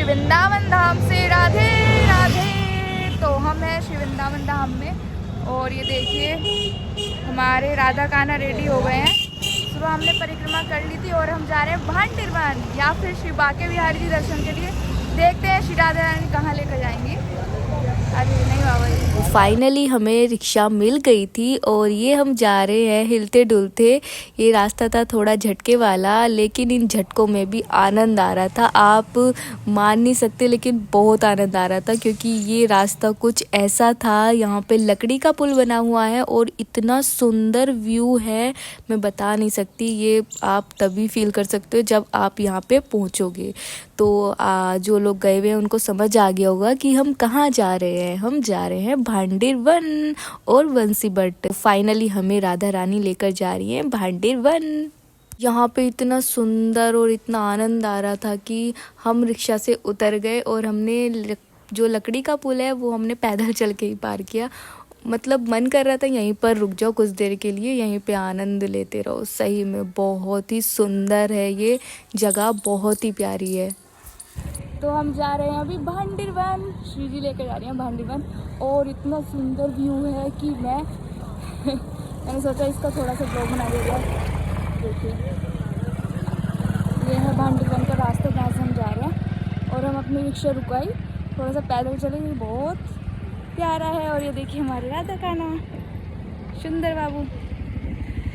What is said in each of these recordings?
श्री वृंदावन धाम से। राधे राधे। तो हम हैं श्री वृंदावन धाम में और ये देखिए हमारे राधा कान्हा रेडी हो गए हैं। सुबह हमने परिक्रमा कर ली थी और हम जा रहे हैं भांडिरवन या फिर श्री बांके बिहारी जी दर्शन के लिए। देखते हैं श्री राधा रानी कहाँ लेकर जाएंगी। अरे नहीं बाबा जी। फाइनली हमें रिक्शा मिल गई थी और ये हम जा रहे हैं हिलते डुलते। ये रास्ता था थोड़ा झटके वाला, लेकिन इन झटकों में भी आनंद आ रहा था। आप मान नहीं सकते, लेकिन बहुत आनंद आ रहा था क्योंकि ये रास्ता कुछ ऐसा था। यहाँ पे लकड़ी का पुल बना हुआ है और इतना सुंदर व्यू है, मैं बता नहीं सकती। ये आप तभी फील कर सकते हो जब आप यहाँ पे पहुँचोगे। तो जो लोग गए हुए हैं उनको समझ आ गया होगा कि हम कहाँ जा रहे हैं। हम जा रहे हैं भांडिरवन और बंसीबट। फाइनली हमें राधा रानी लेकर जा रही है भांडिरवन। यहाँ पे इतना सुंदर और इतना आनंद आ रहा था कि हम रिक्शा से उतर गए और हमने जो लकड़ी का पुल है वो हमने पैदल चल के ही पार किया। मतलब मन कर रहा था यहीं पर रुक जाओ कुछ देर के लिए, यहीं पे आनंद लेते रहो। सही में बहुत ही सुंदर है ये जगह, बहुत ही प्यारी है। तो हम जा रहे हैं अभी भांडिरवन। श्री जी लेकर जा रही हैं भांडिरवन और इतना सुंदर व्यू है कि मैंने सोचा इसका थोड़ा सा ब्लॉग बना दिया जाए। देखिए ये है भांडिरवन का रास्ता जहाँ से हम जा रहे हैं और हम अपनी रिक्शा रुकाई, थोड़ा सा पैदल चले। बहुत प्यारा है। और ये देखिए हमारे राधा कान्हा सुंदर बाबू।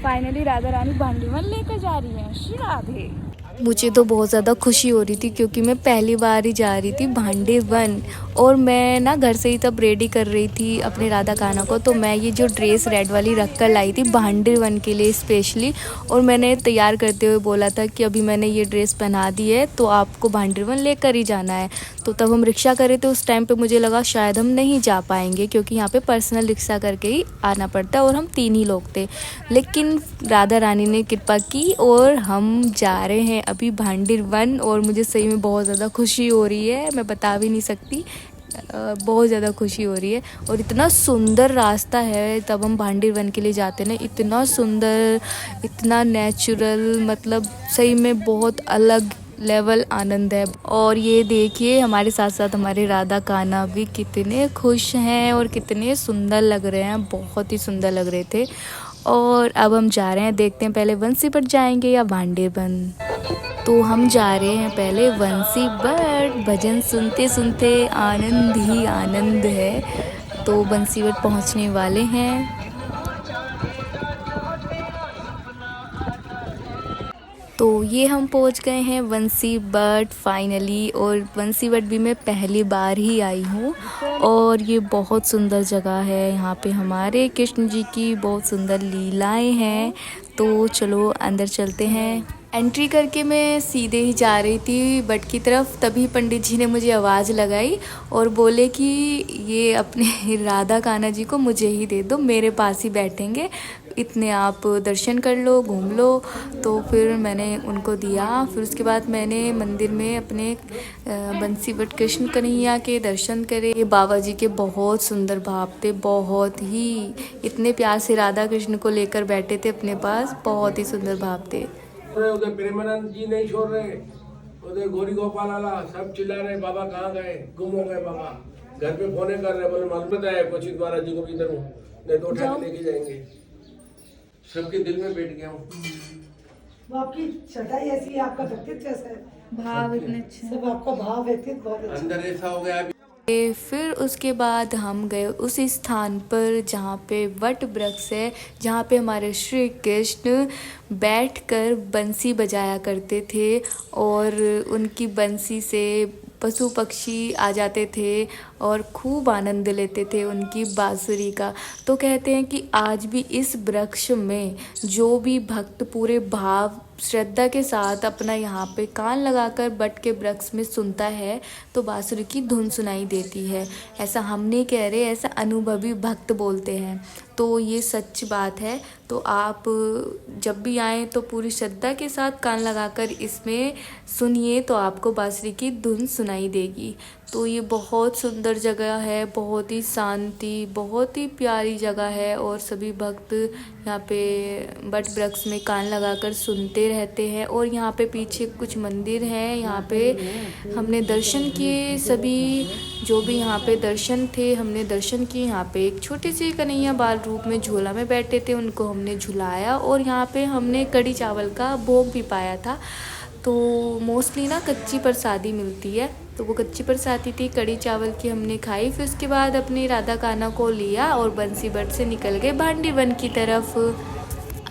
फाइनली राधा रानी भांडिरवन लेकर जा रही हैं। श्री राधे। मुझे तो बहुत ज़्यादा खुशी हो रही थी क्योंकि मैं पहली बार ही जा रही थी भांडिरवन। और मैं ना घर से ही तब रेडी कर रही थी अपने राधा कान्हा को। तो मैं ये जो ड्रेस रेड वाली रख कर लाई थी भांडिरवन के लिए स्पेशली। और मैंने तैयार करते हुए बोला था कि अभी मैंने ये ड्रेस पहना दी है तो आपको भांडिरवन लेकर ही जाना है। तो तब हम रिक्शा कर रहे थे। उस टाइम पे मुझे लगा शायद हम नहीं जा पाएंगे क्योंकि यहाँ पे पर्सनल रिक्शा करके ही आना पड़ता है और हम 3 ही लोग थे। लेकिन राधा रानी ने कृपा की और हम जा रहे हैं अभी भांडिरवन। और मुझे सही में बहुत ज़्यादा खुशी हो रही है, मैं बता भी नहीं सकती। बहुत ज़्यादा खुशी हो रही है। और इतना सुंदर रास्ता है तब हम भांडिरवन के लिए जाते हैं ना, इतना सुंदर, इतना नेचुरल, मतलब सही में बहुत अलग लेवल आनंद है। और ये देखिए हमारे साथ साथ हमारे राधा कान्हा भी कितने खुश हैं और कितने सुंदर लग रहे हैं, बहुत ही सुंदर लग रहे थे। और अब हम जा रहे हैं, देखते हैं पहले बंसीबट जाएंगे या भांडिरवन। तो हम जा रहे हैं पहले बंसीबट। भजन सुनते सुनते आनंद ही आनंद है। तो बंसीबट पहुंचने वाले हैं। तो ये हम पहुंच गए हैं बंसीबट फाइनली। और बंसीबट भी मैं पहली बार ही आई हूँ और ये बहुत सुंदर जगह है। यहाँ पे हमारे कृष्ण जी की बहुत सुंदर लीलाएं हैं। तो चलो अंदर चलते हैं। एंट्री करके मैं सीधे ही जा रही थी बट की तरफ, तभी पंडित जी ने मुझे आवाज़ लगाई और बोले कि ये अपने राधा कान्हा जी को मुझे ही दे दो, मेरे पास ही बैठेंगे, इतने आप दर्शन कर लो, घूम लो। तो फिर मैंने उनको दिया। फिर उसके बाद मैंने मंदिर में अपने बंसीबट कृष्ण कन्हैया के दर्शन करे। ये बाबा जी के बहुत सुंदर भाव थे, बहुत ही, इतने प्यार से राधा कृष्ण को लेकर बैठे थे अपने पास, बहुत ही सुंदर भाव थे। उधर प्रेमानंद जी नहीं छोड़ रहे, उधर गौरी गोपाल वाला सब चिल्ला रहे बाबा कहाँ गए, गुम हो गए बाबा। घर पे फोन कर रहे, बोले मालूम है कोचिंग महाराज जी को भी इधर हूँ, नहीं तो उठा के लेके जाएंगे। सबके दिल में बैठ गया हूँ। वो आपकी छटाई ऐसी है, आपका व्यक्तित्व ऐसा है, भाव इतने अच्छे। सब आपका भाव व्यक्तित्व बहुत अच्छा। अंदर ऐसा हो गया। फिर उसके बाद हम गए उस स्थान पर जहाँ पे वट वृक्ष है, जहाँ पे हमारे श्री कृष्ण बैठकर बंसी बजाया करते थे और उनकी बंसी से पशु पक्षी आ जाते थे और खूब आनंद लेते थे उनकी बांसुरी का। तो कहते हैं कि आज भी इस वृक्ष में जो भी भक्त पूरे भाव श्रद्धा के साथ अपना यहाँ पे कान लगाकर बट के वृक्ष में सुनता है तो बांसुरी की धुन सुनाई देती है। ऐसा हम नहीं कह रहे, ऐसा अनुभवी भक्त बोलते हैं। तो ये सच बात है। तो आप जब भी आएँ तो पूरी श्रद्धा के साथ कान लगाकर इसमें सुनिए तो आपको बांसुरी की धुन सुनाई देगी। तो ये बहुत सुंदर जगह है, बहुत ही शांति, बहुत ही प्यारी जगह है। और सभी भक्त यहाँ पे बट वृक्ष में कान लगाकर सुनते रहते हैं। और यहाँ पे पीछे कुछ मंदिर हैं, यहाँ पे हमने दर्शन किए। सभी जो भी यहाँ पे दर्शन थे हमने दर्शन किए। यहाँ पे एक छोटी सी कन्हैया बाल रूप में झूला में बैठे थे, उनको हमने झुलाया। और यहाँ पे हमने कढ़ी चावल का भोग भी पाया था। तो मोस्टली ना कच्ची प्रसादी मिलती है, तो वो कच्ची प्रसादी थी कढ़ी चावल की, हमने खाई। फिर उसके बाद अपनी राधा कान्हा को लिया और बंसी बट से निकल गए भांडीर वन की तरफ।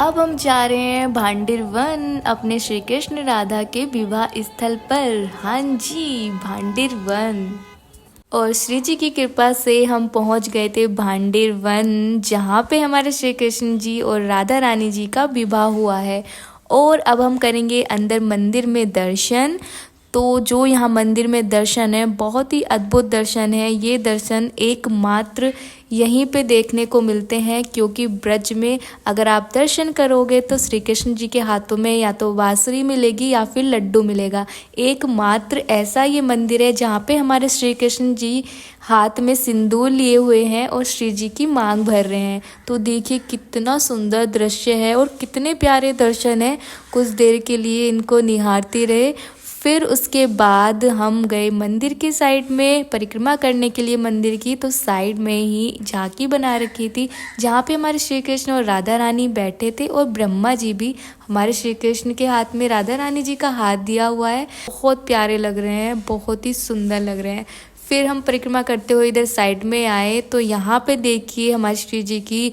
अब हम जा रहे हैं भांडीर वन, अपने श्री कृष्ण राधा के विवाह स्थल पर। हाँ जी, भांडीर वन। और श्री जी की कृपा से हम पहुंच गए थे भांडीर वन, जहाँ पे हमारे श्री कृष्ण जी और राधा रानी जी का विवाह हुआ है। और अब हम करेंगे अंदर मंदिर में दर्शन। तो जो यहाँ मंदिर में दर्शन है, बहुत ही अद्भुत दर्शन है। ये दर्शन एकमात्र यहीं पे देखने को मिलते हैं, क्योंकि ब्रज में अगर आप दर्शन करोगे तो श्री कृष्ण जी के हाथों में या तो बांसुरी मिलेगी या फिर लड्डू मिलेगा। एकमात्र ऐसा ये मंदिर है जहाँ पे हमारे श्री कृष्ण जी हाथ में सिंदूर लिए हुए हैं और श्री जी की मांग भर रहे हैं। तो देखिए कितना सुंदर दृश्य है और कितने प्यारे दर्शन है। कुछ देर के लिए इनको निहारते रहे। फिर उसके बाद हम गए मंदिर के साइड में परिक्रमा करने के लिए मंदिर की। तो साइड में ही झांकी बना रखी थी, जहाँ पे हमारे श्री कृष्ण और राधा रानी बैठे थे। और ब्रह्मा जी भी हमारे श्री कृष्ण के हाथ में राधा रानी जी का हाथ दिया हुआ है। बहुत प्यारे लग रहे हैं, बहुत ही सुंदर लग रहे हैं। फिर हम परिक्रमा करते हुए इधर साइड में आए, तो यहाँ पे देखिए हमारे श्री जी की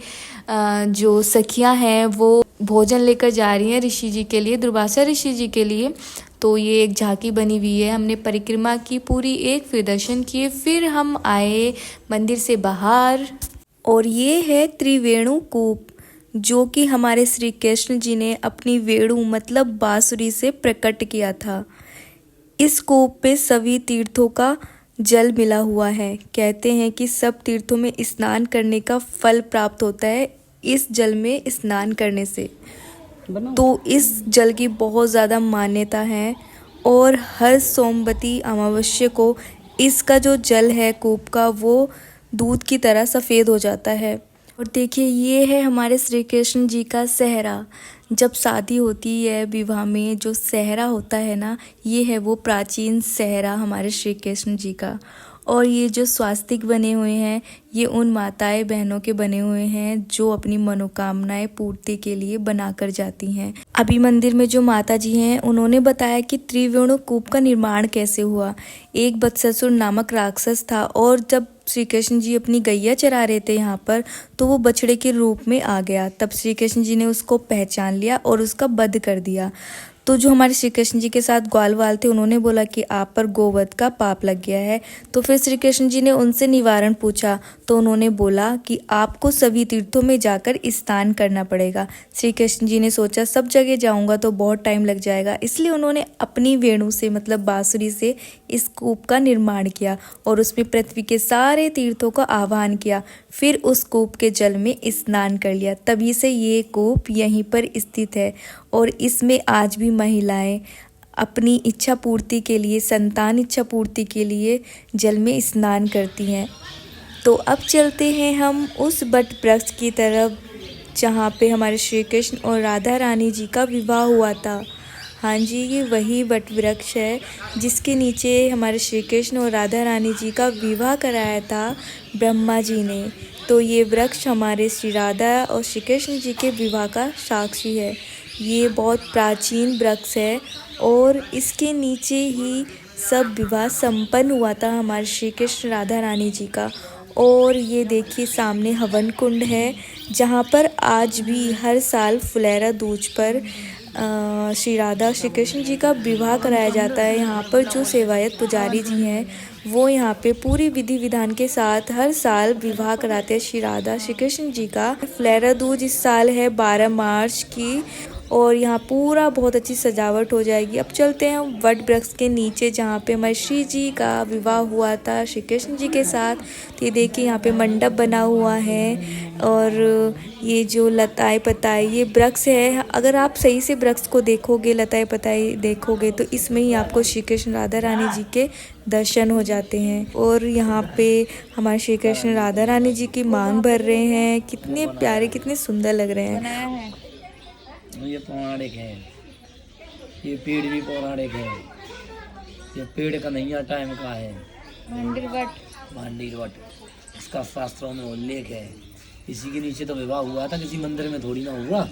जो सखियाँ हैं वो भोजन लेकर जा रही हैं ऋषि जी के लिए, दुर्वासा ऋषि जी के लिए। तो ये एक झांकी बनी हुई है। हमने परिक्रमा की पूरी एक, फिर दर्शन किए। फिर हम आए मंदिर से बाहर, और ये है त्रिवेणु कूप, जो कि हमारे श्री कृष्ण जी ने अपनी वेणु मतलब बांसुरी से प्रकट किया था। इस कूप पे सभी तीर्थों का जल मिला हुआ है। कहते हैं कि सब तीर्थों में स्नान करने का फल प्राप्त होता है इस जल में स्नान करने से। तो इस जल की बहुत ज़्यादा मान्यता है। और हर सोमवती अमावस्या को इसका जो जल है कूप का, वो दूध की तरह सफ़ेद हो जाता है। और देखिए ये है हमारे श्री कृष्ण जी का सेहरा। जब शादी होती है विवाह में जो सेहरा होता है ना, ये है वो प्राचीन सेहरा हमारे श्री कृष्ण जी का। और ये जो स्वास्तिक बने हुए हैं, ये उन माताएं बहनों के बने हुए हैं जो अपनी मनोकामनाएं पूर्ति के लिए बनाकर जाती हैं। अभी मंदिर में जो माता जी हैं उन्होंने बताया कि त्रिवेणु कूप का निर्माण कैसे हुआ। एक बत्ससुर नामक राक्षस था, और जब श्री कृष्ण जी अपनी गैया चरा रहे थे यहाँ पर, तो वो बछड़े के रूप में आ गया। तब श्री कृष्ण जी ने उसको पहचान लिया और उसका वध कर दिया। तो जो हमारे श्री कृष्ण जी के साथ ग्वाल वाल थे, उन्होंने बोला कि आप पर गोवध का पाप लग गया है। तो फिर श्री कृष्ण जी ने उनसे निवारण पूछा, तो उन्होंने बोला कि आपको सभी तीर्थों में जाकर स्नान करना पड़ेगा। श्री कृष्ण जी ने सोचा सब जगह जाऊंगा तो बहुत टाइम लग जाएगा, इसलिए उन्होंने अपनी वेणु से मतलब बांसुरी से इस कूप का निर्माण किया और उसमें पृथ्वी के सारे तीर्थों का आह्वान किया। फिर उस कूप के जल में स्नान कर लिया। तभी से ये कूप यहीं पर स्थित है और इसमें आज भी महिलाएं अपनी इच्छा पूर्ति के लिए, संतान इच्छा पूर्ति के लिए जल में स्नान करती हैं। तो अब चलते हैं हम उस बट वृक्ष की तरफ जहाँ पे हमारे श्री कृष्ण और राधा रानी जी का विवाह हुआ था। हाँ जी, ये वही वट वृक्ष है जिसके नीचे हमारे श्री कृष्ण और राधा रानी जी का विवाह कराया था ब्रह्मा जी ने। तो ये वृक्ष हमारे श्री राधा और श्री कृष्ण जी के विवाह का साक्षी है। ये बहुत प्राचीन वृक्ष है और इसके नीचे ही सब विवाह संपन्न हुआ था हमारे श्री कृष्ण राधा रानी जी का। और ये देखिए सामने हवन कुंड है जहाँ पर आज भी हर साल फुलेरा दूज पर श्री राधा श्री कृष्ण जी का विवाह कराया जाता है। यहाँ पर जो सेवायत पुजारी जी हैं वो यहाँ पे पूरी विधि विधान के साथ हर साल विवाह कराते हैं श्री राधा श्री कृष्ण जी का। फुलेरा दूज इस साल है 12 मार्च की और यहाँ पूरा बहुत अच्छी सजावट हो जाएगी। अब चलते हैं वट वृक्ष के नीचे जहाँ पे हमारे श्री जी का विवाह हुआ था श्री कृष्ण जी के साथ। तो ये देखिए यहाँ पे मंडप बना हुआ है और ये जो लताएं पताई ये वृक्ष है। अगर आप सही से वृक्ष को देखोगे, लताएं पताई देखोगे तो इसमें ही आपको श्री कृष्ण राधा रानी जी के दर्शन हो जाते हैं। और यहाँ पे हमारे श्री कृष्ण राधा रानी जी की मांग भर रहे हैं। कितने प्यारे, कितने सुंदर लग रहे हैं। बनाया है। ये पौराणिक है, ये पेड़ भी पौराणिक है। ये पेड़ का नहीं टाइम का है, भांडीर वट, इसका शास्त्रों में उल्लेख है। इसी के नीचे तो विवाह हुआ था, किसी मंदिर में थोड़ी ना हुआ।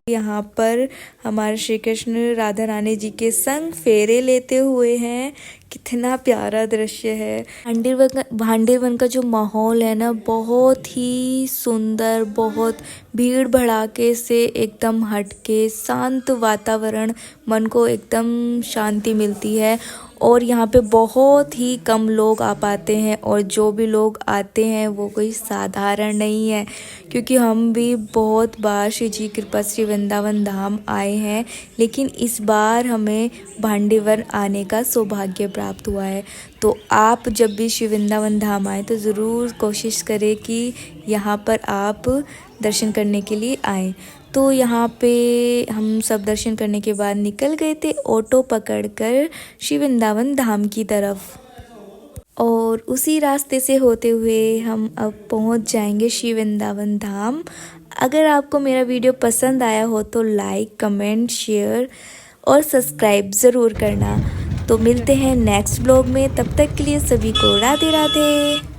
यहाँ पर हमारे श्री कृष्ण राधा रानी जी के संग फेरे लेते हुए हैं। कितना प्यारा दृश्य है। भांडीर वन का जो माहौल है ना, बहुत ही सुंदर, बहुत भीड़ भड़ाके से एकदम हटके शांत वातावरण, मन को एकदम शांति मिलती है। और यहाँ पे बहुत ही कम लोग आ पाते हैं और जो भी लोग आते हैं वो कोई साधारण नहीं है, क्योंकि हम भी बहुत बार श्री जी कृपा श्री वृंदावन धाम आए हैं, लेकिन इस बार हमें भांडीवन आने का सौभाग्य प्राप्त हुआ है। तो आप जब भी श्री वृंदावन धाम आए तो ज़रूर कोशिश करें कि यहाँ पर आप दर्शन करने के लिए आएँ। तो यहाँ पे हम सब दर्शन करने के बाद निकल गए थे ऑटो पकड़कर श्री वृंदावन धाम की तरफ, और उसी रास्ते से होते हुए हम अब पहुँच जाएंगे श्री वृंदावन धाम। अगर आपको मेरा वीडियो पसंद आया हो तो लाइक, कमेंट, शेयर और सब्सक्राइब ज़रूर करना। तो मिलते हैं नेक्स्ट ब्लॉग में, तब तक के लिए सभी को राधे राधे।